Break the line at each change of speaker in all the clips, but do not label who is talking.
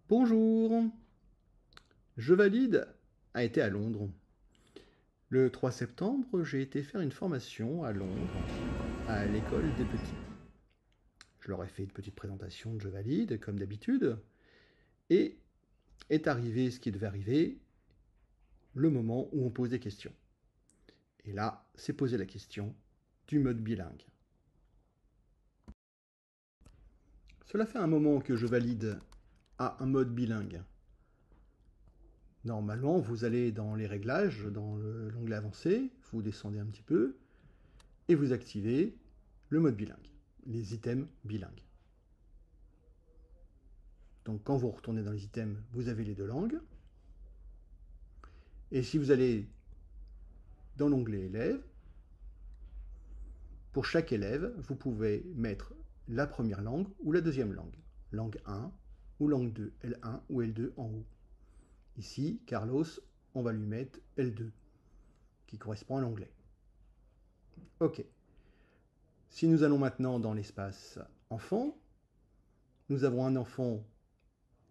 Bonjour, Je valide a été à Londres. Le 3 septembre, j'ai été faire une formation à Londres, à l'école des petits. Je leur ai fait une petite présentation de Je valide, comme d'habitude, et est arrivé ce qui devait arriver, le moment où on pose des questions. Et là, c'est poser la question du mode bilingue. Cela fait un moment que Je valide a un mode bilingue. Normalement, vous allez dans les réglages, dans l'onglet avancé, vous descendez un petit peu, et vous activez le mode bilingue, les items bilingues. Donc quand vous retournez dans les items, vous avez les deux langues. Et si vous allez dans l'onglet élève, pour chaque élève, vous pouvez mettre la première langue ou la deuxième langue. Langue 1 ou langue 2, L1 ou L2 en haut. Ici, Carlos, on va lui mettre L2, qui correspond à l'anglais. Ok. Si nous allons maintenant dans l'espace enfant, nous avons un enfant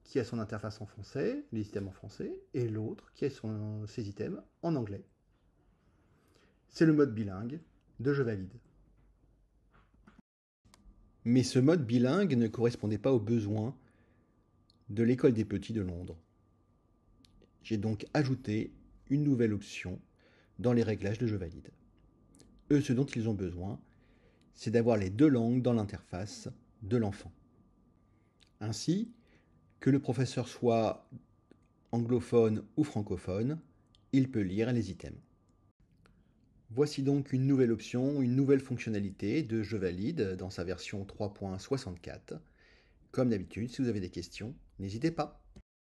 qui a son interface en français, les items en français, et l'autre qui a ses items en anglais. C'est le mode bilingue de Je valide. Mais ce mode bilingue ne correspondait pas aux besoins de l'école des petits de Londres. J'ai donc ajouté une nouvelle option dans les réglages de Je valide. Eux, ce dont ils ont besoin, c'est d'avoir les deux langues dans l'interface de l'enfant. Ainsi, que le professeur soit anglophone ou francophone, il peut lire les items. Voici donc une nouvelle option, une nouvelle fonctionnalité de Je valide dans sa version 3.64. Comme d'habitude, si vous avez des questions, n'hésitez pas.